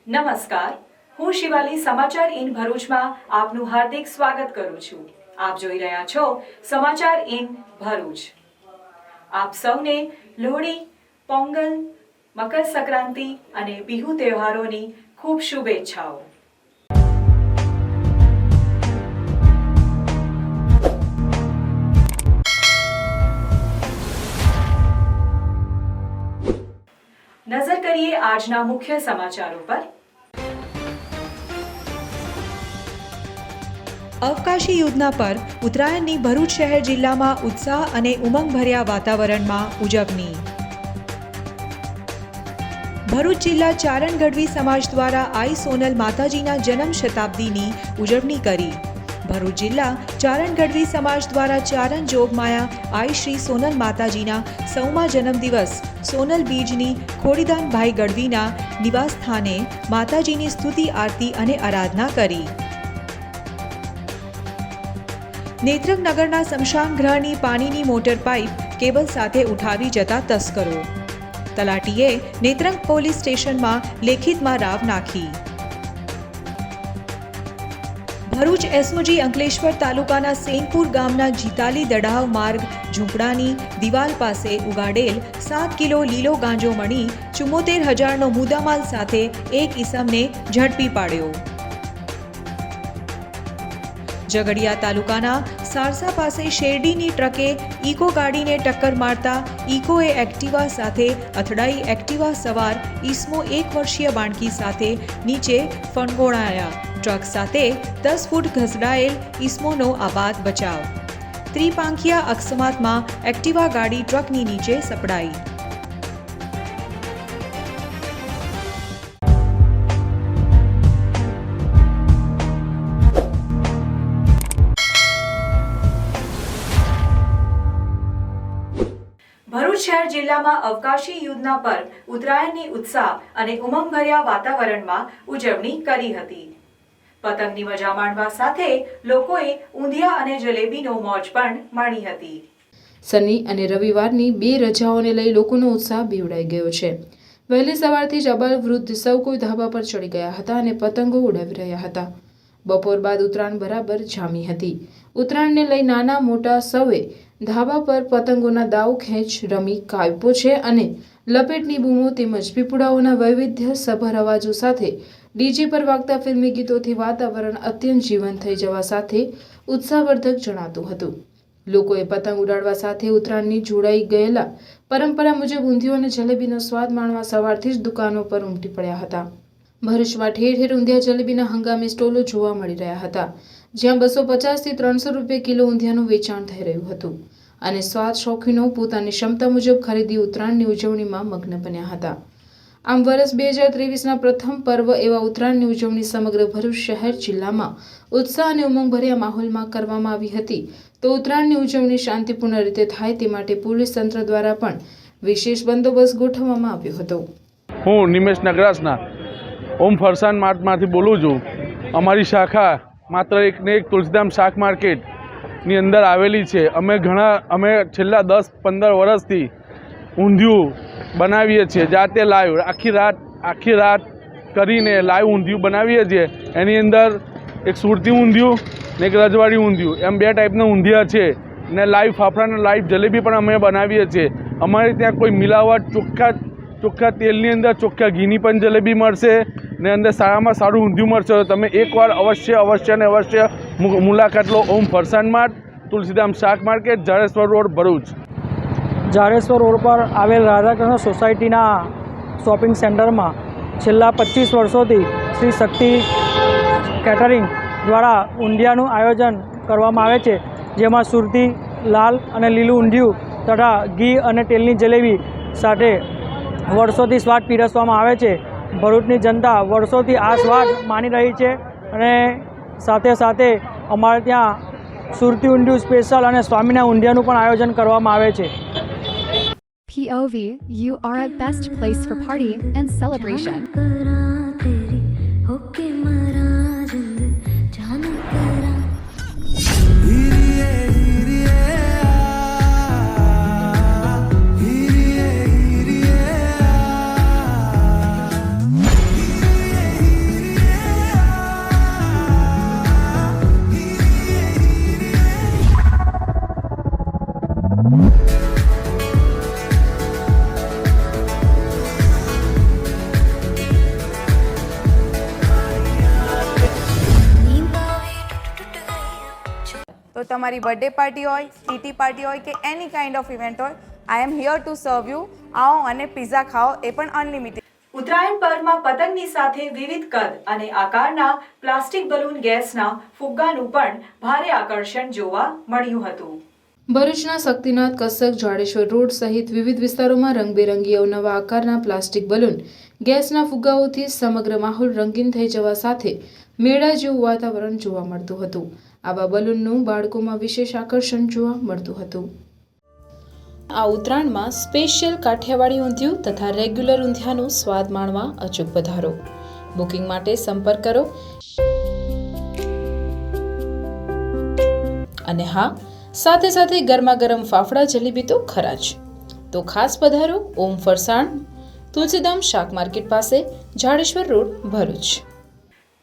નમસ્કાર, હું શિવાલી સમાચાર ઇન ભરૂચમાં આપનું હાર્દિક સ્વાગત કરું છું। આપ જોઈ રહ્યા છો સમાચાર ઇન ભરૂચ। આપ સૌને લોહડી, પોંગલ, મકર સંક્રાંતિ અને બિહુ તહેવારોની ખૂબ શુભેચ્છાઓ। નજર કરીએ આજના મુખ્ય સમાચારો પર। અવકાશી યુદ્ધના પર્વ ઉત્તરાયણની ભરૂચ શહેર જિલ્લામાં ઉત્સાહ અને ઉમંગભર્યા વાતાવરણમાં ઉજવણી। ભરૂચ જિલ્લા ચારણ ગઢવી સમાજ દ્વારા આઈ સોનલ માતાજીના જન્મ શતાબ્દીની ઉજવણી કરી। ભરૂચ જિલ્લા ચારણ ગઢવી સમાજ દ્વારા ચારણ જોગમાયા આઈ શ્રી સોનલ માતાજીના 100મા જન્મદિવસ સોનલ બીજની ખોડીદાનભાઈ ગઢવીના નિવાસ સ્થાને માતાજીની સ્તુતિ આરતી અને આરાધના કરી। નેત્રંગ નગરના સ્મશાન ગૃહની પાણીની મોટર પાઇપ કેબલ સાથે ઉઠાવી જતા તસ્કરો। તલાટીએ નેત્રંગ પોલીસ સ્ટેશનમાં લેખિતમાં રાવ નાખી। ભરૂચ એસઓજી અંકલેશ્વર તાલુકાના સેનપુર ગામના જીતાલી દડાવ માર્ગ ઝૂંપડાની દિવાલ પાસે ઉગાડેલ 7 કિલો લીલો ગાંજો મળી 74,000નો મુદ્દામાલ સાથે એક ઈસમને ઝડપી પાડ્યો। ઝઘડિયા તાલુકાના સારસા પાસે શેરડીની ટ્રકે ઇકો ગાડીને ટક્કર મારતા ઇકોએ એક્ટિવા સાથે અથડાઈ એક્ટિવા સવાર ઈસમો 1 વર્ષીય બાળકી સાથે નીચે ફંગોળાયા। ટ્રક સાથે 10 ફૂટ ઘસડાયેલ ઈસમોનો આબાદ બચાવ। ત્રિપાંખિયા અકસ્માતમાં એક્ટિવા ગાડી ટ્રકની નીચે સપડાઈ। ભરૂચ શહેર જિલ્લામાં અવકાશી યુદ્ધના પર્વ ઉત્તરાયણની ઉત્સાહ અને ઉમંગભર્યા વાતાવરણમાં ઉજવણી કરી હતી। પતંગની મજા માણવા સાથે લોકોએ ઊંધિયા અને જલેબીનો મોજ પણ માણી હતી। શનિ અને રવિવારની 2 રજાઓને લઈ લોકોનો ઉત્સાહ બેવડાઈ ગયો છે। વહેલી સવારથી જ અબાલ વૃદ્ધ સૌ કોઈ ધાબા પર ચડી ગયા હતા અને પતંગો ઉડાવી રહ્યા હતા। બપોર બાદ ઉત્તરાયણ બરાબર જામી હતી। ઉત્તરાયણને લઈ નાના મોટા સૌએ ધાબા પર પતંગોના દાવ ખેંચ રમી કાપ્યો છે અને લપેટની બૂમો તેમજ પીપળાઓના વૈવિધ્યસભર અવાજો સાથે ડીજે પર વાગતા ફિલ્મી ગીતોથી વાતાવરણ અત્યંત જીવંત થઈ જવા સાથે ઉત્સાહવર્ધક જણાતું હતું। લોકોએ પતંગ ઉડાડવા સાથે ઉત્તરાયણની જોડાઈ ગયેલા પરંપરા મુજબ ઊંધિયું અને જલેબીનો સ્વાદ માણવા સવારથી જ દુકાનો પર ઉમટી પડ્યા હતા। ભરૂચમાં ઠેર ઠેર ઊંધિયા જલેબીના હંગામી સ્ટોલો જોવા મળી રહ્યા હતા, જ્યાં 250 થી 300 રૂપિયા કિલો ઊંધિયાનું વેચાણ થઈ રહ્યું હતું અને સ્વાદ શોખીનો પોતાની ક્ષમતા મુજબ ખરીદી ઉત્તરાયણની ઉજવણીમાં મગ્ન બન્યા હતા। આમ વર્ષ 2023ના પ્રથમ પર્વ એવા ઉત્તરાયણની ઉજવણી સમગ્ર ભરૂચ શહેર જિલ્લામાં ઉત્સાહ અને ઉમંગભર્યા માહોલમાં કરવામાં આવી હતી। તો ઉત્તરાયણની ઉજવણી શાંતિપૂર્ણ રીતે થાય તે માટે પોલીસ તંત્ર દ્વારા પણ વિશેષ બંદોબસ્ત ગોઠવવામાં આવ્યો હતો। હું નિમેશ નગરાસના ઓમ ફરસાન માર્ટમાંથી બોલું છું। અમારી શાખા માત્ર એકને એક તુલસીધામ શાક માર્કેટની અંદર આવેલી છે। અમે છેલ્લા 10-15 વર્ષથી ઊંધિયું બનાવીએ છીએ, જાતે લાઈવ આખી રાત કરીને લાઈવ ઊંધિયું બનાવીએ છીએ। એની અંદર એક સુરતી ઊંધિયું ને એક રજવાડી ઊંધિયું એમ 2 ટાઈપના ઊંધિયા છે ને લાઈવ ફાફડા અને લાઈવ જલેબી પણ અમે બનાવીએ છીએ। અમારે ત્યાં કોઈ મિલાવટ ચોખ્ખા તેલની અંદર ચોખ્ખા ઘીની પણ જલેબી મળશે ને અંદર સારામાં સારું ઊંધિયું મળશે। તો તમે એકવાર અવશ્ય મુલાકાત લો। ઓમ ફરસાન માર્ટ, તુલસીધામ શાક market, Jadeshwar road, Bharuch. Jadeshwar road પર આવેલ રાધાકૃષ્ણ સોસાયટીના શોપિંગ સેન્ટરમાં છેલ્લા 25 વર્ષોથી શ્રી શક્તિ કેટરિંગ દ્વારા ઊંધિયાનું આયોજન કરવામાં આવે છે, જેમાં સુરતી, લાલ અને લીલું ઊંધિયું તથા ઘી અને તેલની જલેબી સાથે વર્ષોથી સ્વાદ પીરસવામાં આવે છે। ભરૂચની જનતા વર્ષોથી આ સ્વાદ માણી રહી છે અને સાથે સાથે અમારે ત્યાં સુરતી ઊંધિયું સ્પેશિયલ અને સ્વામિના ઊંધિયાનું પણ આયોજન કરવામાં આવે છે। POV, you are at best place for party and celebration. તમારી બર્થડે પાર્ટી હોય, ટીટી પાર્ટી હોય કે એની કાઇન્ડ ઓફ ઇવેન્ટ હોય, I am here to serve you. આવો અને પિઝા ખાઓ, એ પણ અનલિમિટેડ. ઉત્તરાયણ પર્વમાં પતંગની સાથે વિવિધ કદ અને આકારના પ્લાસ્ટિક બલૂન ગેસના ફુગ્ગાનું પણ ભારે આકર્ષણ જોવા મળ્યું હતું. ભરૂચના શક્તિનાથ, કસક, જાડેશ્વર રોડ સહિત વિવિધ વિસ્તારોમાં રંગબેરંગી અવનવા આકારના પ્લાસ્ટિક બલૂન ગેસના ફુગ્ગાઓથી સમગ્ર માહોલ રંગીન થઈ જવા સાથે મેળા જેવું વાતાવરણ જોવા મળતું હતું. આવા બલૂનનું બાળકોમાં વિશેષ આકર્ષણ જોવા મળતું હતું. આ ઉત્તરાયણમાં સ્પેશિયલ કાઠિયાવાડી ઊંધિયું તથા રેગ્યુલર ઊંધિયાનો સ્વાદ માણવા અચૂક પધારો. બુકિંગ માટે સંપર્ક કરો. અને હા, સાથે સાથે ગરમા ગરમ ફાફડા જલેબી તો ખરા જ. તો ખાસ પધારો ઓમ ફરસાણ, તુલસીધામ શાક માર્કેટ પાસે, જાડેશ્વર રોડ, ભરૂચ.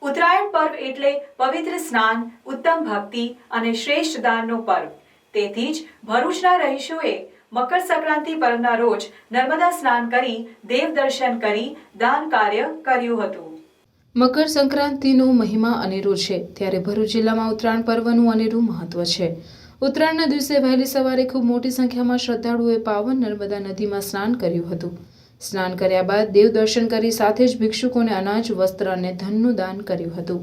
ઉત્તરાયણ પર્વ એટલે પવિત્ર સ્નાન, ઉત્તમ ભક્તિ અને શ્રેષ્ઠ દાનનો પર્વ. તેથી જ ભરૂચના રહીશોએ મકર સંક્રાંતિ પર્વના રોજ નર્મદા સ્નાન કરી દેવ દર્શન કરી દાન કાર્ય કર્યું હતું. મકર સંક્રાંતિનો મહિમા અનેરો છે, ત્યારે ભરૂચ જિલ્લામાં ઉત્તરાયણ પર્વનું અનેરું મહત્વ છે. ઉત્તરાયણના દિવસે વહેલી સવારે ખૂબ મોટી સંખ્યામાં શ્રદ્ધાળુઓએ પાવન નર્મદા નદીમાં સ્નાન કર્યું હતું. સ્નાન કર્યા બાદ દેવ દર્શન કરી સાથે જ ભિક્ષુકોને અનાજ, વસ્ત્ર અને ધનનું દાન કર્યું હતું.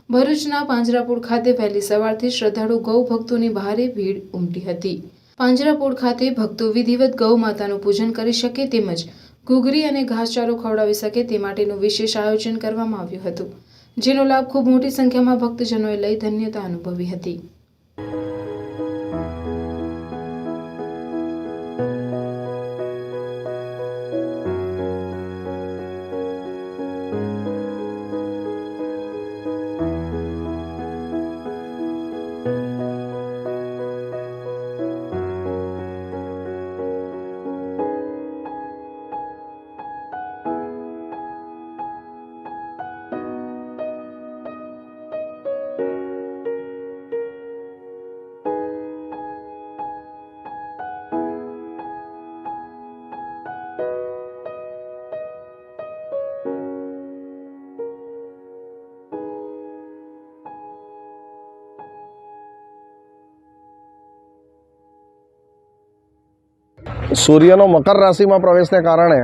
ભરૂચના પાંજરાપોળ ખાતે વહેલી સવારથી શ્રદ્ધાળુ ગૌ ભક્તોની ભારે ભીડ ઉમટી હતી. પાંજરાપોળ ખાતે ભક્તો વિધિવત ગૌ માતાનું પૂજન કરી શકે તેમજ ઘૂઘરી અને ઘાસચારો ખવડાવી શકે તે માટેનું વિશેષ આયોજન કરવામાં આવ્યું હતું, જેનો લાભ ખૂબ મોટી સંખ્યામાં ભક્તજનોએ લઈ ધન્યતા અનુભવી હતી. સૂર્યનો મકર રાશિમાં પ્રવેશને કારણે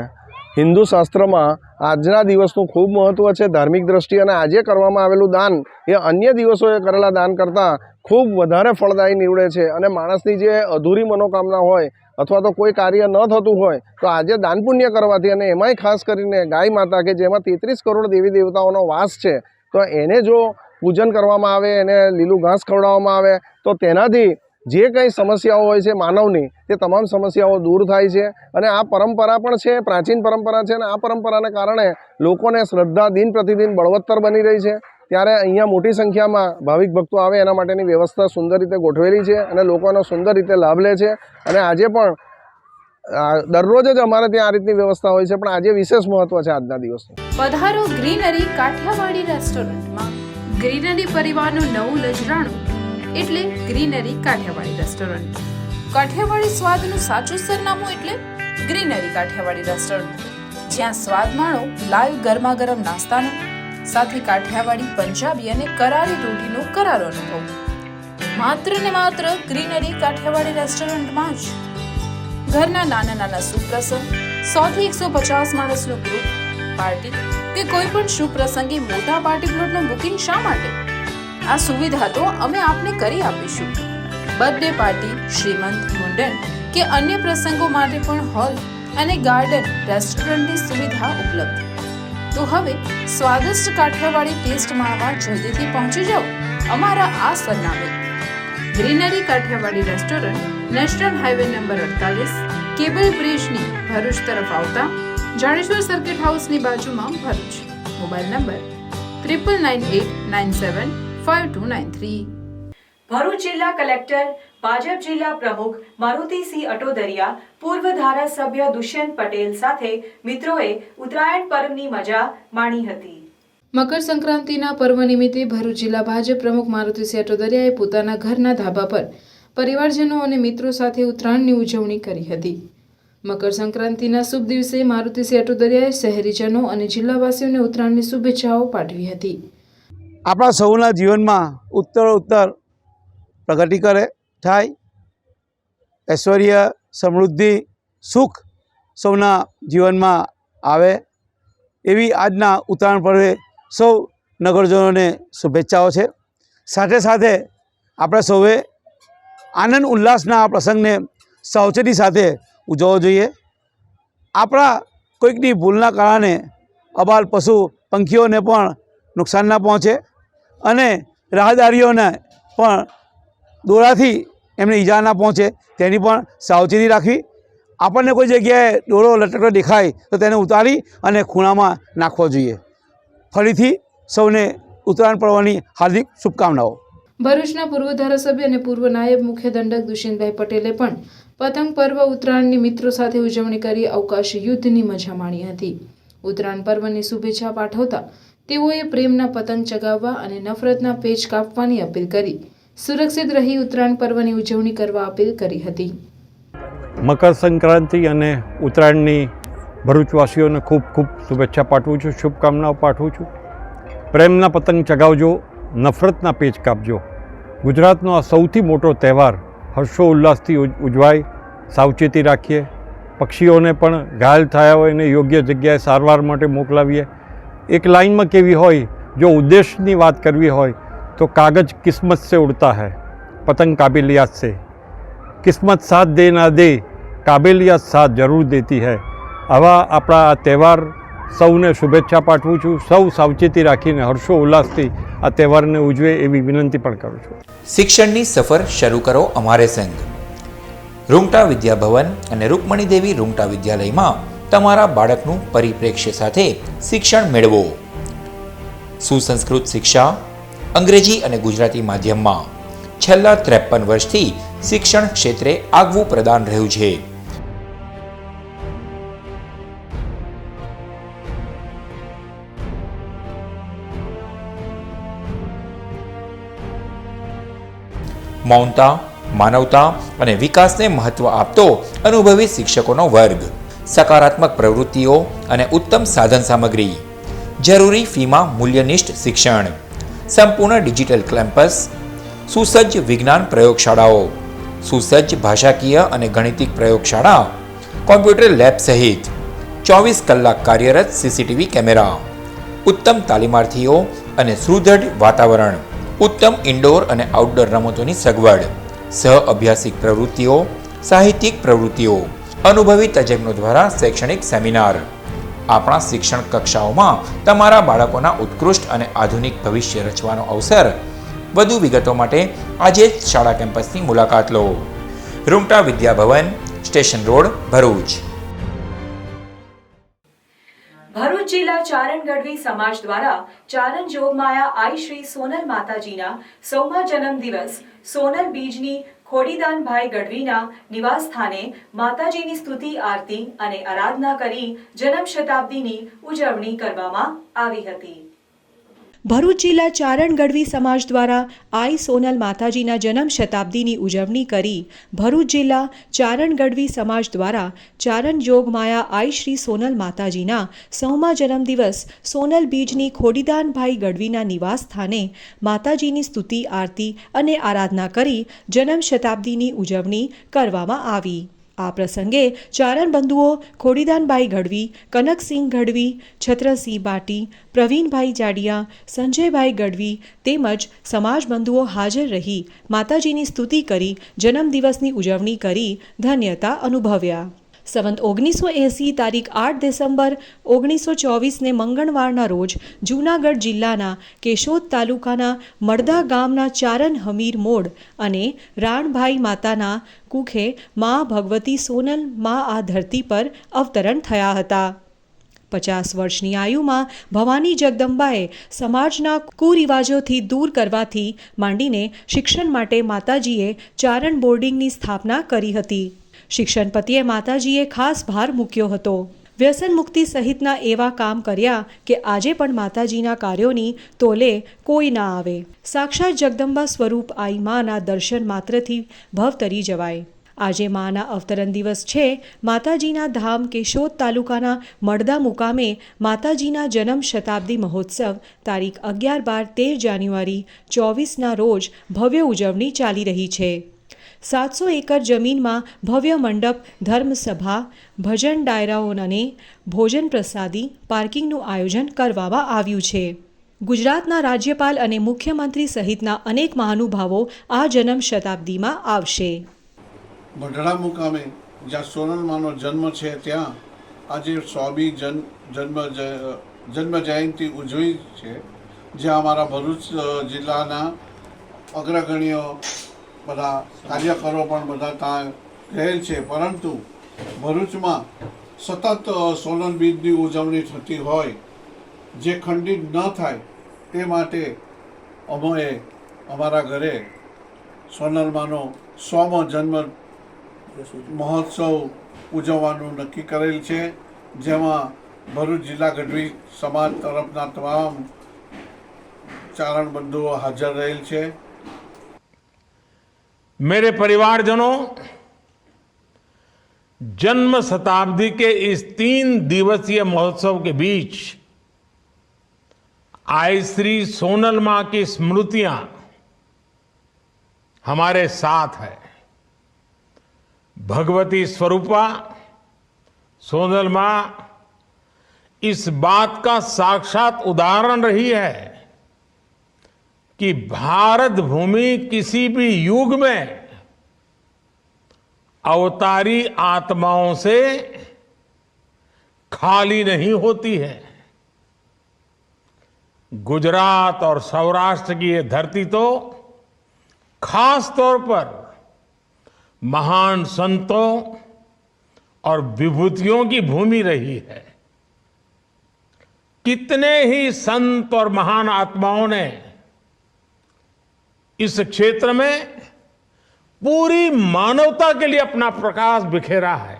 હિન્દુ શાસ્ત્રમાં આજના દિવસનું ખૂબ મહત્ત્વ છે ધાર્મિક દ્રષ્ટિએ, અને આજે કરવામાં આવેલું દાન એ અન્ય દિવસોએ કરેલા દાન કરતાં ખૂબ વધારે ફળદાયી નીવડે છે. અને માણસની જે અધૂરી મનોકામના હોય અથવા તો કોઈ કાર્ય ન થતું હોય તો આજે દાન પુણ્ય કરવાથી, અને એમાંય ખાસ કરીને ગાય માતા કે જેમાં 33 કરોડ દેવી દેવતાઓનો વાસ છે, તો એને જો પૂજન કરવામાં આવે, એને લીલું ઘાસ ખવડાવવામાં આવે તો તેનાથી જે કંઈ સમસ્યાઓ હોય છે માનવની, તે તમામ સમસ્યાઓ દૂર થાય છે. અને આ પરંપરા પણ છે, પ્રાચીન પરંપરા છે, અને આ પરંપરાને કારણે લોકોને શ્રદ્ધા દિન પ્રતિદિન બળવત્તર બની રહી છે. ત્યારે અહીંયા મોટી સંખ્યામાં ભાવિક ભક્તો આવે એના માટેની વ્યવસ્થા સુંદર રીતે ગોઠવેલી છે અને લોકોનો સુંદર રીતે લાભ લે છે. અને આજે પણ દરરોજ જ અમારે ત્યાં આ રીતની વ્યવસ્થા હોય છે, પણ આજે વિશેષ મહત્વ છે આજના દિવસનું. પધારો ગ્રીનરી કાઠિયાવાડી રેસ્ટોરન્ટમાં. ગ્રીનરી પરિવારનું નવું નજરાણું એટલે ગ્રીનરી કાઠિયાવાડી રેસ્ટોરન્ટ. કાઠિયાવાડી સ્વાદનું સાચું સરનામું એટલે ગ્રીનરી કાઠિયાવાડી રેસ્ટોરન્ટ, જ્યાં સ્વાદ માણો લાઈવ ગરમા ગરમ નાસ્તાનો, સાથે કાઠિયાવાડી, પંજાબી અને કરારી રોટીનો કરારો અનુભવ. માત્ર ને માત્ર ગ્રીનરી કાઠિયાવાડી રેસ્ટોરન્ટમાં જ. ઘરના નાના નાના સુપ્રસંગ, 100 થી 150 માણસનું ગ્રુપ, પાર્ટી કે કોઈ પણ શુભ પ્રસંગે મોટા પાર્ટી પ્લોટનું બુકિંગ શા માટે? આ સુવિધા તો અમે આપને કરી આપીશું. બર્થડે પાર્ટી, શ્રીમંત, મુંડન કે અન્ય પ્રસંગો માટે પણ હોલ અને ગાર્ડન રેસ્ટોરન્ટની સુવિધા ઉપલબ્ધ. તો હવે સ્વાદિષ્ટ કાઠિયાવાડી ટેસ્ટ માણવા જલ્દીથી પહોંચી જાઓ અમારા આ સરનામે. Greenery Kathiyawadi restaurant, national highway number 48, cable બ્રિજની ભરૂચ તરફ આવતા જાડેશ્વર સર્કિટ હાઉસની બાજુમાં, ભરૂચ. Mobile number 9989752293. ભરૂચ જિલ્લા કલેક્ટર, ભાજપ જિલ્લા પ્રમુખ મારુતિસિંહ અટોદરિયા, પૂર્વ ધારાસભ્ય દુષ્યંત પટેલ સાથે મિત્રોએ ઉત્તરાયણ પર્વની મજા માણી હતી. મકર સંક્રાંતિના પર્વ નિમિત્તે ભરૂચ જિલ્લા ભાજપ પ્રમુખ મારુતિસિંહ અટોદરિયાએ પોતાના ઘરના ધાબા પર પરિવારજનો અને મિત્રો સાથે ઉત્તરાયણની ઉજવણી કરી હતી. મકર સંક્રાંતિના શુભ દિવસે મારુતિસિંહ અટોદરિયાએ શહેરીજનો અને જિલ્લાવાસીઓને ઉત્તરાયણની શુભેચ્છાઓ પાઠવી હતી. આપણા સૌના જીવનમાં ઉત્તરોત્તર પ્રગતિ કરે થાય, ઐશ્વર્ય, સમૃદ્ધિ, સુખ સૌના જીવનમાં આવે એવી આજના ઉત્તરાયણ પર્વે સૌ નગરજનોને શુભેચ્છાઓ છે. સાથે સાથે આપણે સૌએ આનંદ ઉલ્લાસના આ પ્રસંગને સાવચેતી સાથે ઉજવવો જોઈએ. આપણા કોઈકની ભૂલના કારણે અબાલ પશુ પંખીઓને પણ નુકસાન ના પહોંચે અને રાહદારીઓને પણ દોરાથી એમને ઈજા ના પહોંચે તેની પણ સાવચેતી રાખવી. આપણને કોઈ જગ્યાએ દોરો લટકતો દેખાય તો તેને ઉતારી અને ખૂણામાં નાખવો જોઈએ. ફરીથી સૌને ઉત્તરાયણ પર્વની હાર્દિક શુભકામનાઓ. ભરૂચના પૂર્વ ધારાસભ્ય અને પૂર્વ નાયબ મુખ્ય દંડક દુષ્યંતભાઈ પટેલે પણ પતંગ પર્વ ઉત્તરાયણની મિત્રો સાથે ઉજવણી કરી અવકાશ યુદ્ધની મજા માણી હતી. ઉત્તરાયણ પર્વની શુભેચ્છા પાઠવતા તેઓએ પ્રેમના પતંગ ચગાવવા અને નફરતના પેચ કાપવાની અપીલ કરી સુરક્ષિત રહી ઉત્તરાયણ પર્વની ઉજવણી કરવા અપીલ કરી હતી. મકર સંક્રાંતિ અને ઉત્તરાયણની ભરૂચવાસીઓને ખૂબ ખૂબ શુભેચ્છા પાઠવું છું, શુભકામનાઓ પાઠવું છું. પ્રેમના પતંગ ચગાવજો, નફરતના પેચ કાપજો. ગુજરાતનો આ સૌથી મોટો તહેવાર હર્ષો ઉલ્લાસથી ઉજવાય, સાવચેતી રાખીએ. પક્ષીઓને પણ ઘાયલ થયા હોય એને યોગ્ય જગ્યાએ સારવાર માટે મોકલાવીએ. એક લાઇનમાં કેવી હોય, જો ઉદ્દેશની વાત કરવી હોય તો કાગજ કિસ્મત સે ઉડતા है, पतंग काबिलियत से. किस्मत साथ दे ना दे, काबिलियत साथ જરૂર દેતી है. આવા આપણા આ તહેવાર સૌને શુભેચ્છા પાઠવું છું. સૌ સાવચેતી રાખીને હર્ષો ઉલ્લાસથી આ તહેવારને ઉજવે એવી વિનંતી પણ કરું છું. શિક્ષણની સફર શરૂ કરો અમારે સંગ. રૂંગટા વિદ્યાભવન અને રૂકમણી દેવી રૂંગટા વિદ્યાલયમાં તમારા બાળકનું પરિપ્રેક્ષ્ય સાથે શિક્ષણ મેળવો. સુસંસ્કૃત શિક્ષા અંગ્રેજી અને ગુજરાતી માધ્યમમાં છેલ્લા 53 વર્ષથી શિક્ષણ ક્ષેત્રે આગવું પ્રદાન રહ્યું છે. મૌનતા, માનવતા અને વિકાસને મહત્વ આપતો અનુભવી શિક્ષકોનો વર્ગ, સકારાત્મક પ્રવૃત્તિઓ અને ઉત્તમ સાધન સામગ્રી, જરૂરી ફીમાં મૂલ્યનિષ્ઠ શિક્ષણ, સંપૂર્ણ ડિજિટલ કેમ્પસ, સુસજ્જ વિજ્ઞાન પ્રયોગશાળાઓ, સુસજ્જ ભાષાકીય અને ગણિતિક પ્રયોગશાળા, કોમ્પ્યુટર લેબ સહિત 24 કલાક કાર્યરત સીસીટીવી કેમેરા, ઉત્તમ તાલીમાર્થીઓ અને સુદૃઢ વાતાવરણ, ઉત્તમ ઇન્ડોર અને આઉટડોર રમતોની સગવડ, સહ અભ્યાસિક પ્રવૃત્તિઓ, સાહિત્યિક પ્રવૃત્તિઓ, અનુભવી તજજ્ઞો દ્વારા શૈક્ષણિક સેમિનાર. આપણા શિક્ષણ કક્ષાઓમાં તમારા બાળકોના ઉત્કૃષ્ટ અને આધુનિક ભવિષ્ય રચવાનો અવસર. વધુ વિગતો માટે આજે જ શાળા કેમ્પસની મુલાકાત લો. Rungta Vidyabhavan, station road, Bharuch. ભરૂચ જિલ્લા ચારણ ગઢવી સમાજ દ્વારા ચારણ જોગમાયા આઈ શ્રી સોનલ માતાજીના 100મા જન્મદિવસ સોનલ બીજની ખોડીદાનભાઈ ગઢવીના નિવાસ સ્થાને માતાજીની સ્તુતિ આરતી અને આરાધના કરી જન્મ શતાબ્દીની ઉજવણી કરવામાં આવી હતી. ભરૂચ જિલ્લા ચારણ ગઢવી સમાજ દ્વારા આઈ સોનલ માતાજીના જન્મ શતાબ્દીની ઉજવણી કરી ભરૂચ જિલ્લા ચારણ ગઢવી સમાજ દ્વારા ચારણ જોગમાયા આઈ શ્રી સોનલ માતાજીના 100મા જન્મદિવસ સોનલ બીજની ખોડીદાનભાઈ ગઢવીના નિવાસ સ્થાને માતાજીની સ્તુતિ આરતી અને આરાધના કરી જન્મ શતાબ્દીની ઉજવણી કરવામાં આવી. આ પ્રસંગે ચારણ બંધુઓ ખોડીદાનભાઈ ગઢવી, કનકસિંહ ગઢવી, છત્રસિંહ બાટી, પ્રવીણભાઈ જાડિયા, સંજયભાઈ ગઢવી તેમજ સમાજ બંધુઓ હાજર રહી માતાજીની સ્તુતિ કરી જન્મદિવસની ઉજવણી કરી ધન્યતા અનુભવ્યા. સંવત 1980 તારીખ 8 ડિસેમ્બર 1924ને મંગળવારના રોજ જૂનાગઢ જિલ્લાના કેશોદ તાલુકાના મળદા ગામના ચારણ હમીર મોડ અને રાણભાઈ માતાના કુખે મા ભગવતી સોનલ મા આ ધરતી પર અવતરણ થયા હતા. 50 વર્ષની આયુમાં ભવાની જગદંબાએ સમાજના કુરિવાજોથી દૂર કરવાથી માંડીને શિક્ષણ માટે માતાજીએ ચારણ બોર્ડિંગની સ્થાપના કરી હતી. શિક્ષણ પ્રત્યે માતાજીએ ખાસ ભાર મૂક્યો હતો. વ્યસન મુક્તિ સહિતના એવા કામ કર્યા કે આજે પણ માતાજીના કાર્યોની તોલે કોઈ ના આવે. સાક્ષાત જગદંબા સ્વરૂપ આઈ માના દર્શન માત્રથી ભવ તરી જવાય. આજે માના અવતરણ દિવસ છે. માતાજીના ધામ કેશોદ તાલુકાના મળદા મુકામે માતાજીના જન્મ શતાબ્દી મહોત્સવ તારીખ 11, 12, 13 જાન્યુઆરી 24ના રોજ ભવ્ય ઉજવણી ચાલી રહી છે. 700 એકર જમીનમાં ભવ્ય મંડપ, ધર્મસભા, ભજન ડાયરાઓ અને ભોજન પ્રસાદી, પાર્કિંગનું આયોજન કરવામાં આવ્યું છે. ગુજરાતના રાજ્યપાલ અને મુખ્યમંત્રી સહિતના અનેક મહાનુભાવો આ જન્મ શતાબ્દીમાં આવશે. મઢડા મુકામે જ્યાં સોનલમાનો જન્મ છે ત્યાં આજે 100મી જન્મ જયંતિ ઉજવી છે, જ્યાં અમારા ભરૂચ જિલ્લાના અગ્રગણ્ય બધા કાર્યકરો પણ બધા ત્યાં ગયેલ છે. પરંતુ ભરૂચમાં સતત સોનલ બીજની ઉજવણી થતી હોય જે ખંડિત ન થાય તે માટે અમે અમારા ઘરે સોનલમાનો 100મો જન્મ મહોત્સવ ઉજવવાનું નક્કી કરેલ છે, જેમાં ભરૂચ જિલ્લા ગઢવી સમાજ તરફના તમામ ચારણ બંધુઓ હાજર રહેલ છે. मेरे परिवारजनों, जन्म शताब्दी के इस 3 दिवसीय महोत्सव के बीच आई श्री सोनल मां की स्मृतियां हमारे साथ है. भगवती स्वरूपा सोनल मां इस बात का साक्षात उदाहरण रही है कि भारत भूमि किसी भी युग में अवतारी आत्माओं से खाली नहीं होती है. गुजरात और सौराष्ट्र की ये धरती तो खास तौर पर महान संतों और विभूतियों की भूमि रही है. कितने ही संत और महान आत्माओं ने इस क्षेत्र में पूरी मानवता के लिए अपना प्रकाश बिखेरा है.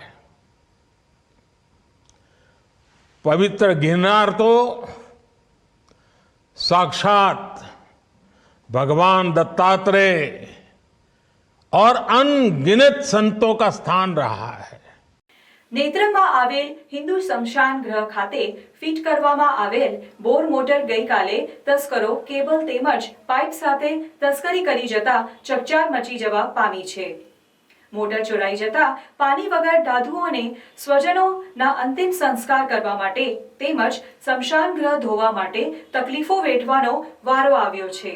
पवित्र गिरनार तो साक्षात भगवान दत्तात्रेय और अनगिनत संतों का स्थान रहा है. નેત્રંગમાં આવેલ હિન્દુ સ્મશાન ગૃહ ખાતે ફિટ કરવામાં આવેલ બોર મોટર ગઈકાલે તસ્કરો કેબલ તેમજ પાઇપ સાથે તસ્કરી કરી જતા ચકચાર મચી જવા પામી છે. મોટર ચોરાઈ જતા પાણી વગર દાદુઓને સ્વજનોના અંતિમ સંસ્કાર કરવા માટે તેમજ સ્મશાન ગૃહ ધોવા માટે તકલીફો વેઠવાનો વારો આવ્યો છે.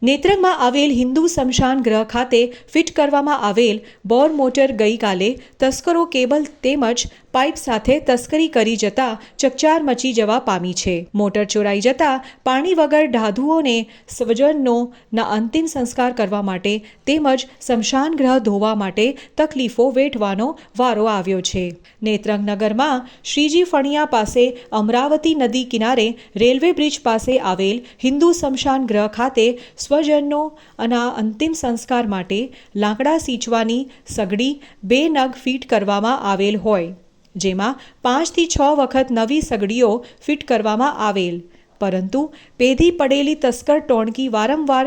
નેત્રંગમાં આવેલ હિન્દુ સ્મશાન ગૃહ ખાતે ફિટ કરવામાં આવેલ બોર મોટર ગઈકાલે તસ્કરો કેબલ તેમજ પાઇપ સાથે તસ્કરી કરી જતા ચકચાર મચી જવા પામી છે. મોટર ચોરાઈ જતા પાણી વગર ધાધુઓને સ્વજનોના અંતિમ સંસ્કાર કરવા માટે તેમજ સ્મશાન ગૃહ ધોવા માટે તકલીફો વેઠવાનો વારો આવ્યો છે. નેત્રંગ નગરમાં શ્રીજી ફણિયા પાસે અમરાવતી નદી કિનારે રેલવે બ્રિજ પાસે આવેલ હિન્દુ સ્મશાન ગૃહ ખાતે સ્વજનોના અંતિમ સંસ્કાર માટે લાકડા સીંચવાની સગડી 2 નગ ફિટ કરવામાં આવેલ હોય, જેમાં 5 થી 6 વખત નવી સગડીઓ ફિટ કરવામાં આવેલ, પરંતુ પેધી પડેલી તસ્કર ટોણકી વારંવાર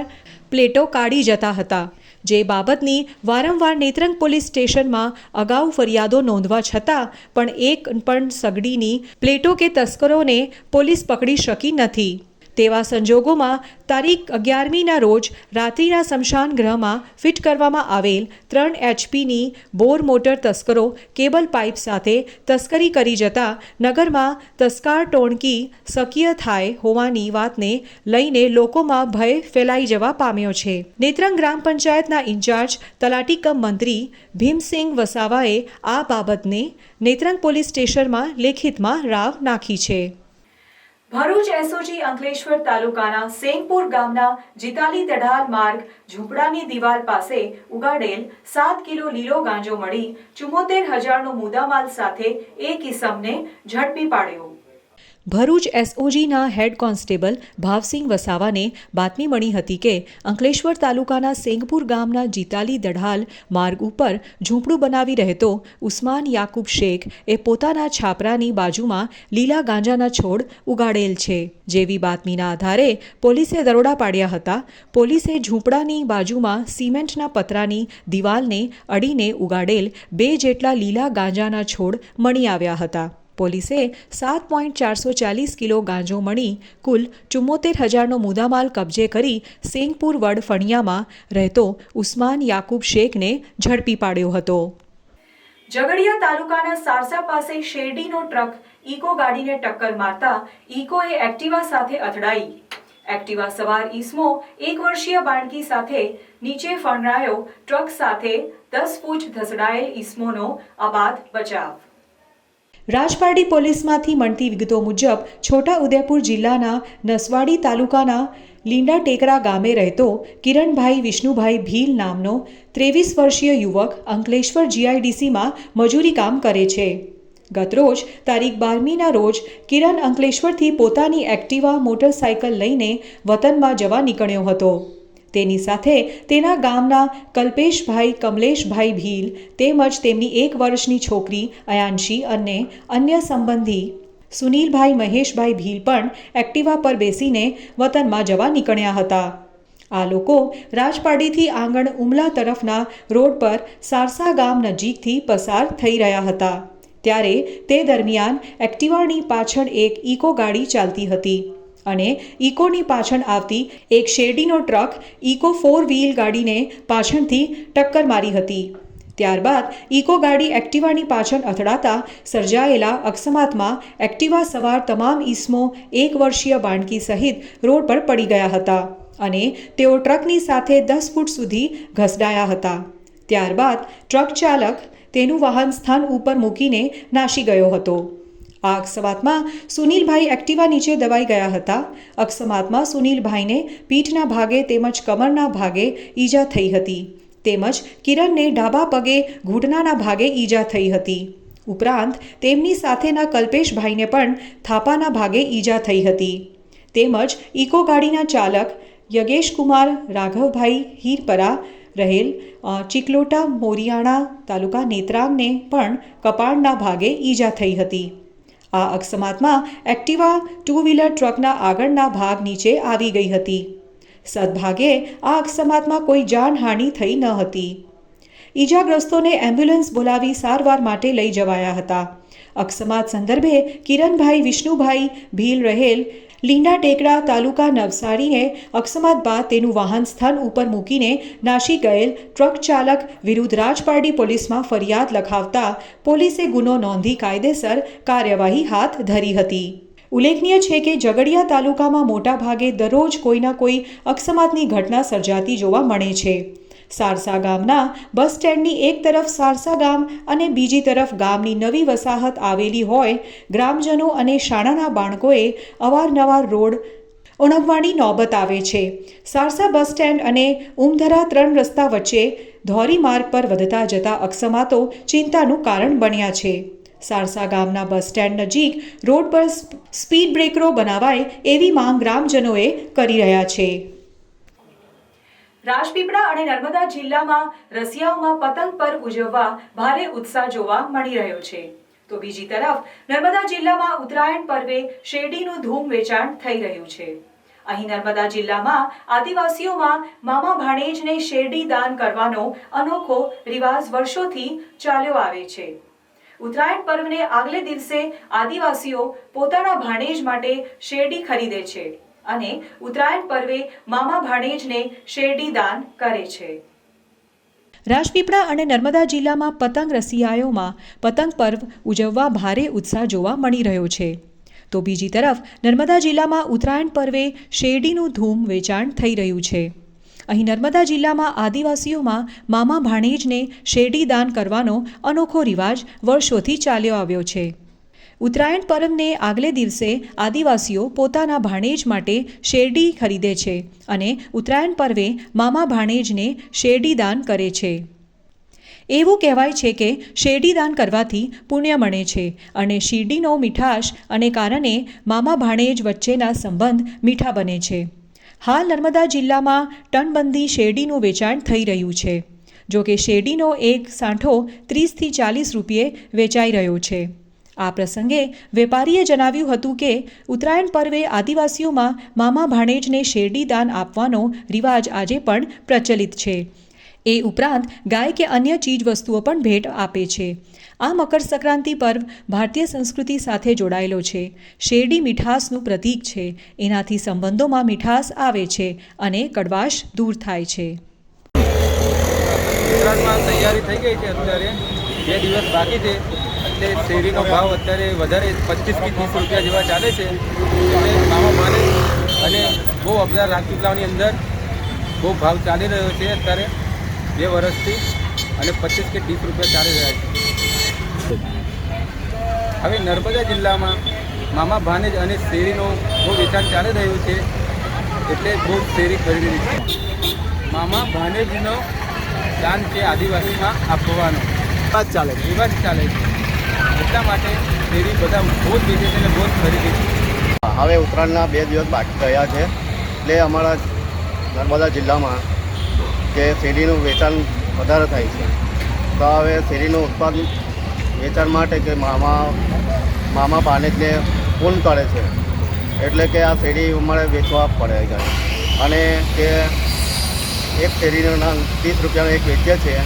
પ્લેટો કાઢી જતા હતા, જે બાબતની વારંવાર નેત્રંગ પોલીસ સ્ટેશનમાં અગાઉ ફરિયાદો નોંધવા છતાં પણ એક પણ સગડીની પ્લેટો કે તસ્કરોને પોલીસ પકડી શકી નથી. તેવા સંજોગોમાં તારીખ 11મીના રોજ રાત્રિના સ્મશાન ગૃહમાં ફિટ કરવામાં આવેલ 3 HPની બોર મોટર તસ્કરો કેબલ પાઇપ સાથે તસ્કરી કરી જતા નગરમાં તસ્કાર ટોણકી સક્રિય થાય હોવાની વાતને લઈને લોકોમાં ભય ફેલાઈ જવા પામ્યો છે. નેત્રંગ ગ્રામ પંચાયતના ઇન્ચાર્જ તલાટી કમ મંત્રી ભીમસિંગ વસાવાએ આ બાબતને નેત્રંગ પોલીસ સ્ટેશનમાં લેખિતમાં રાવ નાખી છે. ભરૂચ એસઓજી અંકલેશ્વર તાલુકાના સેંગપુર ગામના જીતાલી તઢાલ માર્ગ ઝૂંપડાની દિવાલ પાસે ઉગાડેલ 7 કિલો લીલો ગાંજો મળી 74,000નો મુદ્દામાલ સાથે એક ઇસમને ઝડપી પાડ્યો. ભરૂચ એસઓજીના હેડ કોન્સ્ટેબલ ભાવસિંહ વસાવાને બાતમી મળી હતી કે અંકલેશ્વર તાલુકાના સેંગપુર ગામના જીતાલી દઢાલ માર્ગ ઉપર ઝૂંપડું બનાવી રહેતો ઉસ્માન યાકુબ શેખ એ પોતાના છાપરાની બાજુમાં લીલા ગાંજાના છોડ ઉગાડેલ છે. જેવી બાતમીના આધારે પોલીસે દરોડા પાડ્યા હતા. પોલીસે ઝૂંપડાની બાજુમાં સિમેન્ટના પતરાની દિવાલને અડીને ઉગાડેલ 2 જેટલા લીલા ગાંજાના છોડ મળી આવ્યા હતા. પોલીસે 7.440 કિલો ગાંજો મળી કુલ 74,000નો મુદ્દામાલ કબજે કરી સેંગપુર વડ ફણિયામાં રહેતો ઉસ્માન યાકુબ શેખને ઝડપી પાડ્યો હતો. ઝઘડિયા તાલુકાના સારસા પાસે શેરડીનો ટ્રક ઇકો ગાડીને ટક્કર મારતા ઇકોએ એક્ટિવા સાથે અથડાઈ. એક્ટિવા સવાર ઈસમો 1 વર્ષીય બાળકી સાથે નીચે ફંગરાયો. ટ્રક સાથે 10 ફૂટ ધસડાયેલ ઈસમોનો આબાદ બચાવ. રાજપારડી પોલીસમાંથી મળતી વિગતો મુજબ છોટા ઉદેપુર જિલ્લાના નસવાડી તાલુકાના લીંડા ટેકરા ગામે રહેતો કિરણભાઈ વિષ્ણુભાઈ ભીલ નામનો 23 વર્ષીય યુવક અંકલેશ્વર જીઆઈડીસીમાં મજૂરી કામ કરે છે. ગતરોજ તારીખ 12મીના રોજ કિરણ અંકલેશ્વરથી પોતાની એક્ટિવા મોટરસાયકલ લઈને વતનમાં જવા નીકળ્યો હતો. તેની સાથે તેના ગામના કલ્પેશભાઈ કમલેશભાઈ ભીલ તેમજ તેમની 1 વર્ષની છોકરી અયાંશી અને અન્ય સંબંધી સુનિલભાઈ મહેશભાઈ ભીલ પણ એક્ટિવા પર બેસીને વતનમાં જવા નીકળ્યા હતા. આ લોકો રાજપારડીથી આંગણ ઉમલા તરફના રોડ પર સારસા ગામ નજીકથી પસાર થઈ રહ્યા હતા. ત્યારે તે દરમિયાન એક્ટિવાની પાછળ એક ઇકો ગાડી ચાલતી હતી અને ઇકોની પાછળ આવતી એક શેરડીનો ટ્રક ઇકો 4 વ્હીલ ગાડીને પાછળથી ટક્કર મારી હતી. ત્યારબાદ ઇકો ગાડી એક્ટિવાની પાછળ અથડાતા સર્જાયેલા અકસ્માતમાં એક્ટિવા સવાર તમામ ઈસમો 1 વર્ષીય બાળકી સહિત રોડ પર પડી ગયા હતા અને તેઓ ટ્રકની સાથે 10 ફૂટ સુધી ઘસડાયા હતા. ત્યારબાદ ટ્રક ચાલક તેનું વાહન સ્થાન ઉપર મૂકીને નાસી ગયો હતો. આ અકસ્માતમાં સુનિલભાઈ એક્ટિવા નીચે દબાઈ ગયા હતા. અકસ્માતમાં સુનિલભાઈને પીઠના ભાગે તેમજ કમરના ભાગે ઈજા થઈ હતી તેમજ કિરણને ડાબા પગે ઘૂંટણાના ભાગે ઈજા થઈ હતી. ઉપરાંત તેમની સાથેના કલ્પેશભાઈને પણ થાપાના ભાગે ઈજા થઈ હતી તેમજ ઇકો ગાડીના ચાલક યગેશકુમાર રાઘવભાઈ હીરપરા રહેલ ચિકલોટા મોરિયાણા તાલુકા નેત્રાંગને પણ કપાળના ભાગે ઈજા થઈ હતી. આ અકસ્માતમાં એક્ટિવા 2 વ્હીલર ટ્રકના આગળના ભાગ નીચે આવી ગઈ હતી. સદભાગે આ અકસ્માતમાં કોઈ જાનહાનિ થઈ ન હતી. ઈજાગ્રસ્તોને એમ્બ્યુલન્સ બોલાવી સારવાર માટે લઈ જવાયા હતા. અકસ્માત સંદર્ભે કિરણભાઈ વિષ્ણુભાઈ ભીલ રહેલ લીંડા ટેકરા તાલુકા નવસારીએ અકસ્માત બાદ તેનું વાહન સ્થાન ઉપર મૂકીને નાસી ગયેલ ટ્રક ચાલક વિરુદ્ધ રાજપારડી પોલીસમાં ફરિયાદ લખાવતા પોલીસે ગુનો નોંધી કાયદેસર કાર્યવાહી હાથ ધરી હતી. ઉલ્લેખનીય છે કે ઝઘડિયા તાલુકામાં મોટાભાગે દરરોજ કોઈના કોઈ અકસ્માતની ઘટના સર્જાતી જોવા મળે છે. સારસા ગામના બસ સ્ટેન્ડની એક તરફ સારસા ગામ અને બીજી તરફ ગામની નવી વસાહત આવેલી હોય ગ્રામજનો અને શાળાના બાળકોએ અવારનવાર રોડ ઓળંગવાની નોબત આવે છે. સારસા બસ સ્ટેન્ડ અને ઉમધરા 3 રસ્તા વચ્ચે ધોરી માર્ગ પર વધતા જતા અકસ્માતો ચિંતાનું કારણ બન્યા છે. સારસા ગામના બસ સ્ટેન્ડ નજીક રોડ પર સ્પીડ બ્રેકરો બનાવાય એવી માંગ ગ્રામજનોએ કરી રહ્યા છે. રાજપીપળા અને નર્મદા જિલ્લામાં રસિયાઓમાં પતંગ પર્વ ઉજવવા ભારે ઉત્સાહ જોવા મળી રહ્યો છે. તો બીજી તરફ નર્મદા જિલ્લામાં ઉત્તરાયણ પર્વે શેરડીનું ધૂમ વેચાણ થઈ રહ્યું છે. અહીં નર્મદા જિલ્લામાં આદિવાસીઓમાં મામા ભાણેજને શેરડી દાન કરવાનો અનોખો રિવાજ વર્ષોથી ચાલ્યો આવે છે. ઉત્તરાયણ પર્વને આગલે દિવસે આદિવાસીઓ પોતાના ભાણેજ માટે શેરડી ખરીદે છે અને ઉત્તરાયણ પર્વે મામા ભાણેજને શેરડી દાન કરે છે. રાજપીપળા અને નર્મદા જિલ્લામાં પતંગ રસિયાઓમાં પતંગ પર્વ ઉજવવા ભારે ઉત્સાહ જોવા મળી રહ્યો છે. તો બીજી તરફ નર્મદા જિલ્લામાં ઉત્તરાયણ પર્વે શેરડીનું ધૂમ વેચાણ થઈ રહ્યું છે. અહીં નર્મદા જિલ્લામાં આદિવાસીઓમાં મામા ભાણેજને શેરડી દાન કરવાનો અનોખો રિવાજ વર્ષોથી ચાલ્યો આવ્યો છે. ઉત્તરાયણ પર્વને આગલે દિવસે આદિવાસીઓ પોતાના ભાણેજ માટે શેરડી ખરીદે છે અને ઉત્તરાયણ પર્વે મામા ભાણેજને શેરડી દાન કરે છે. એવું કહેવાય છે કે શેરડી દાન કરવાથી પુણ્ય મળે છે અને શેરડીનો મીઠાશ અને કારણે મામા ભાણેજ વચ્ચેના સંબંધ મીઠા બને છે. હાલ નર્મદા જિલ્લામાં ટનબંધી શેરડીનું વેચાણ થઈ રહ્યું છે. જો કે શેરડીનો એક સાંઠો 30 થી 40 રૂપિયે વેચાઈ રહ્યો છે. આ પ્રસંગે વેપારીએ જણાવ્યું હતું કે ઉત્તરાયણ પર્વે આદિવાસીઓમાં મામા ભાણેજને શેરડી દાન આપવાનો રિવાજ આજે પણ પ્રચલિત છે. એ ઉપરાંત ગાય કે અન્ય ચીજ વસ્તુઓ પણ ભેટ આપે છે. આ મકર સંક્રાંતિ પર્વ ભારતીય સંસ્કૃતિ સાથે જોડાયેલો છે. શેરડી મીઠાશનું પ્રતીક છે. એનાથી સંબંધોમાં મીઠાશ આવે છે અને કડવાશ દૂર થાય છે. ઉત્તરાયણમાં તૈયારી થઈ ગઈ છે. અત્યારે 2 દિવસ બાકી છે એટલે શેરડીનો ભાવ અત્યારે વધારે 25 થી 30 રૂપિયા જેવા ચાલે છે. એટલે મામા ભાણેજ અને બહુ અબજાર રાજપીપળાની અંદર બહુ ભાવ ચાલી રહ્યો છે અત્યારે 2 વર્ષથી અને 25 કે 30 રૂપિયા ચાલી રહ્યા છે. હવે નર્મદા જિલ્લામાં મામા ભાણેજ અને શેરડીનું બહુ વેચાણ ચાલી રહ્યું છે એટલે બહુ શેરડી ખરીદી રહી છે. મામા ભાણેજનો દાન છે આદિવાસીમાં આપવાનો રિવાજ ચાલે છે. એટલા માટે શેરડી બધા બહુ જ વેચે છે અને બહુ જ ખરીદે છે. હવે ઉત્તરાયણના 2 દિવસ બાકી રહ્યા છે એટલે અમારા નર્મદા જિલ્લામાં કે શેરડીનું વેચાણ વધારે થાય છે. તો હવે શેરડીનું ઉત્પાદન વેચાણ માટે કે મામા ભાણેજને ફોન કરે છે એટલે કે આ શેરડી અમારે વેચવા પડે જાય અને કે એક શેરડીનું નામ 30 રૂપિયાનો એક વેચીએ છીએ,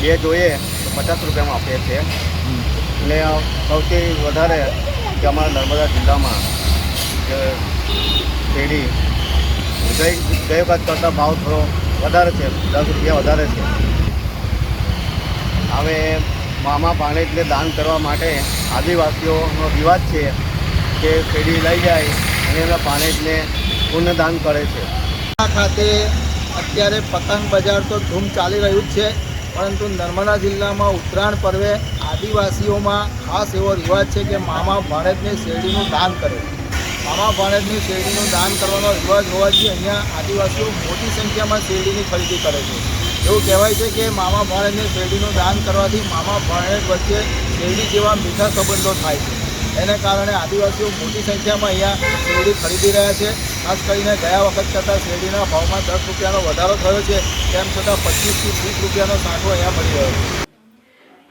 2 જોઈએ તો 50 રૂપિયામાં આપીએ છીએ. એટલે સૌથી વધારે કે અમારા નર્મદા જિલ્લામાં શેરડી ગઈ વખત કરતાં ભાવ થોડો વધારે છે, 10 રૂપિયા વધારે છે. હવે મામા ભાણેજને દાન કરવા માટે આદિવાસીઓનો રિવાજ છે કે શેરડી લઈ જાય અને એના ભાણેજને પુણ્યદાન કરે છે. આ ખાતે અત્યારે પતંગ બજાર તો ધૂમ ચાલી રહ્યું જ છે, પરંતુ નર્મદા જિલ્લામાં ઉત્તરાયણ પર્વે આદિવાસીઓમાં ખાસ એવો રિવાજ છે કે મામા ભાણેજને શેરડીનું દાન કરે. મામા ભાણેજને શેરડીનું દાન કરવાનો રિવાજ હોવાથી અહીંયા આદિવાસીઓ મોટી સંખ્યામાં શેરડીની ખરીદી કરે છે. એવું કહેવાય છે કે મામા ભાણેજને શેરડીનું દાન કરવાથી મામા ભાણેજ વચ્ચે શેરડી જેવા મીઠા સંબંધો થાય છે. એને કારણે આદિવાસીઓ મોટી સંખ્યામાં અહીંયા શેરડી ખરીદી રહ્યા છે. ખાસ કરીને ગયા વખત કરતાં શેરડીના ભાવમાં 10 રૂપિયાનો વધારો થયો છે, તેમ છતાં 25 થી 30 રૂપિયાનો સાંઠો અહીંયા મળી રહ્યો છે.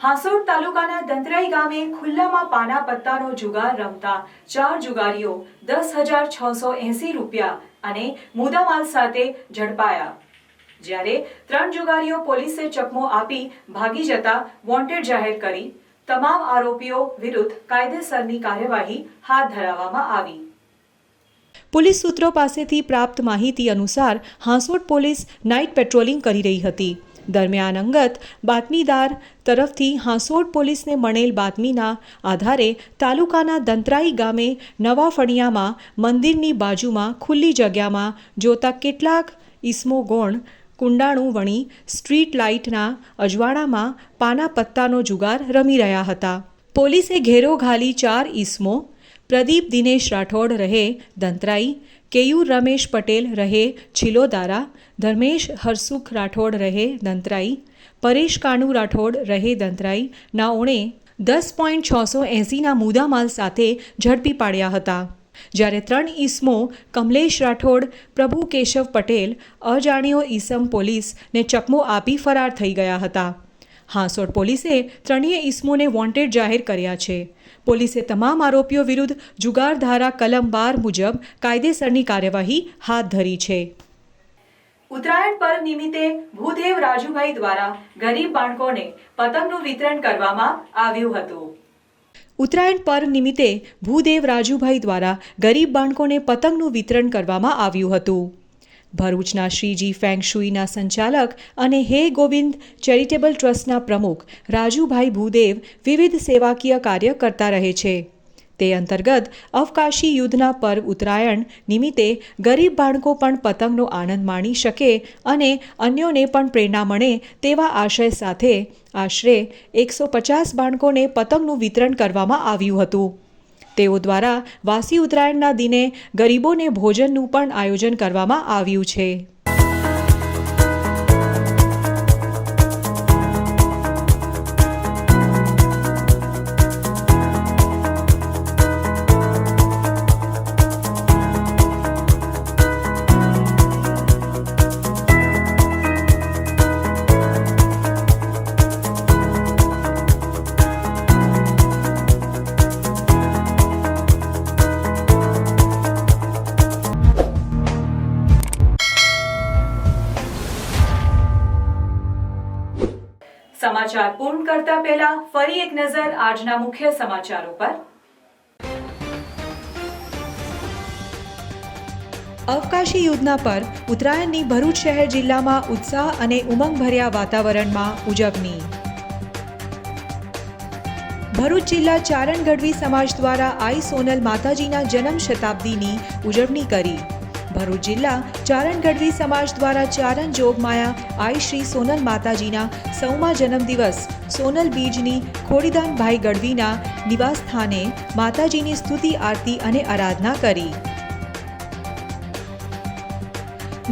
હાંસોડ તાલુકાના દંતરાઈ ગામે ખુલ્લામાં પાના પત્તાનો જુગાર રમતા 4 જુગારીઓ 10,680 રૂપિયા અને મુદ્દામાલ સાથે ઝડપાયા. જ્યારે 3 જુગારીઓ પોલીસે ચકમો આપી ભાગી જતા વોન્ટેડ જાહેર કરી તમામ આરોપીઓ વિરુદ્ધ કાયદેસરની કાર્યવાહી હાથ ધરવામાં આવી. પોલીસ સૂત્રો પાસેથી પ્રાપ્ત માહિતી અનુસાર હાંસોડ પોલીસ નાઇટ પેટ્રોલિંગ કરી રહી હતી. દરમિયાન અંગત બાતમીદાર તરફથી હાંસોડ પોલીસને મળેલ બાતમીના આધારે તાલુકાના દંતરાઈ ગામે નવા ફળિયામાં મંદિરની બાજુમાં ખુલ્લી જગ્યામાં જોતા કેટલાક ઈસમો ગોણ કુંડાણું વણી સ્ટ્રીટ લાઇટના અજવાળામાં પાના પત્તાનો જુગાર રમી રહ્યા હતા. પોલીસે ઘેરો ઘાલી 4 ઈસમો પ્રદીપ દિનેશ રાઠોડ રહે દંતરાઈ, કેયુર રમેશ પટેલ રહે છિલોદારા, ધર્મેશ હરસુખ રાઠોડ રહે દંતરાઈ, પરેશ કાનુ રાઠોડ રહે દંતરાઈ નાઓને 10.680ના મુદ્દામાલ સાથે ઝડપી પાડ્યા હતા. જ્યારે 3 ઈસમો કમલેશ રાઠોડ, પ્રભુ કેશવ પટેલ અજાણ્યો ઈસમ પોલીસને ચકમો આપી ફરાર થઈ ગયા હતા. હાંસોડ પોલીસે 3 ઈસમોને વોન્ટેડ જાહેર કર્યા છે. પોલીસે તમામ આરોપીઓ વિરુદ્ધ જુગાર ધારા કલમ 12 મુજબ કાયદેસરની કાર્યવાહી હાથ ધરી છે. ઉત્તરાયણ પર્વ નિમિત્તે ભૂદેવ રાજુભાઈ દ્વારા ગરીબ બાળકોને પતંગનું વિતરણ કરવામાં આવ્યું હતું. ઉત્તરાયણ પર્વ નિમિત્તે ભૂદેવ રાજુભાઈ દ્વારા ગરીબ બાળકોને પતંગનું વિતરણ કરવામાં આવ્યું હતું. ભરૂચના શ્રીજી ફેંગ શુઈના સંચાલક અને હે ગોવિંદ ચેરિટેબલ ટ્રસ્ટના પ્રમુખ રાજુભાઈ ભૂદેવ વિવિધ સેવાકીય કાર્ય કરતા રહે છે. તે અંતર્ગત અવકાશી યુદ્ધના પર્વ ઉત્તરાયણ નિમિત્તે ગરીબ બાળકો પણ પતંગનો આનંદ માણી શકે અને અન્યોને પણ પ્રેરણા મળે તેવા આશય સાથે આશરે 150 બાળકોને પતંગનું વિતરણ કરવામાં આવ્યું હતું. તેઓ દ્વારા વાસી ઉત્તરાયણના દિને ગરીબોને ભોજનનું પણ આયોજન કરવામાં આવ્યું છે. સમાચાર પૂર્ણ કરતા પહેલા ફરી એક નજર આજના મુખ્ય સમાચારો પર. અવકાશી યુદ્ધના પર ઉત્તરાયણની ભરૂચ શહેર જિલ્લામાં ઉત્સાહ અને ઉમંગભર્યા વાતાવરણમાં ઉજવણી. ભરૂચ જિલ્લા ચારણ ગઢવી સમાજ દ્વારા આઈ સોનલ માતાજીના જન્મ શતાબ્દીની ઉજવણી કરી. ભરૂચ જિલ્લા ચારણ ગઢવી સમાજ દ્વારા ચારણ જોગમાયા આઈ શ્રી સોનલ માતાજીના 100મા જન્મદિવસ સોનલ બીજની ખોડીદાનભાઈ ગઢવીના નિવાસ સ્થાને માતાજીની સ્તુતિ આરતી અને આરાધના કરી.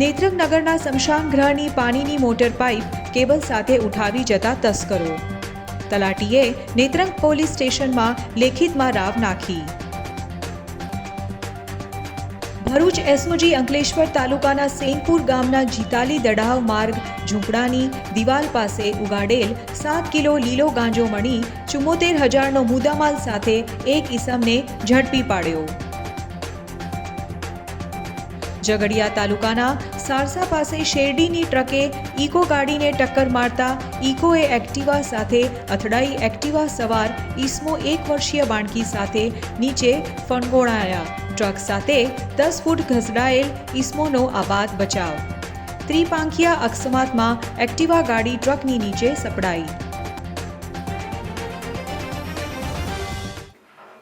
નેત્રંગ નગરના સ્મશાન ગૃહની પાણીની મોટર પાઇપ કેબલ સાથે ઉઠાવી જતા તસ્કરો. તલાટીએ નેત્રંગ પોલીસ સ્ટેશનમાં લેખિતમાં રાવ નાખી. ભરૂચ એસઓજી અંકલેશ્વર તાલુકાના સેનપુર ગામના જીતાલી દડાવ માર્ગ ઝૂંપડાની દિવાલ પાસે ઉગાડેલ 7 કિલો લીલો ગાંજો મળી 74,000નો મુદ્દામાલ સાથે એક ઈસમને ઝડપી પાડ્યો. ઝઘડિયા તાલુકાના સારસા પાસે શેરડીની ટ્રકે ઇકો ગાડીને ટક્કર મારતા ઇકોએ એક્ટિવા સાથે અથડાઈ. એક્ટિવા સવાર ઈસમો 1 વર્ષીય બાળકી સાથે નીચે ફણગોળાયા. ટ્રક સાથે 10 ફૂટ ઘસડાયેલ ઈસમોનો આબાદ બચાવ. ત્રિપાંખિયા અકસ્માતમાં એક્ટિવા ગાડી ટ્રકની નીચે સપડાઈ.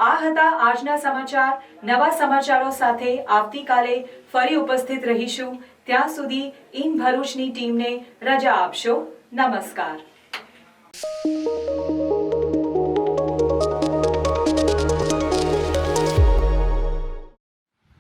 આ હતા આજના સમાચાર. નવા સમાચારો સાથે આવતીકાલે ફરી ઉપસ્થિત રહીશું. ત્યાં સુધી ઇન ભરૂચની ટીમને રજા આપશો. નમસ્કાર.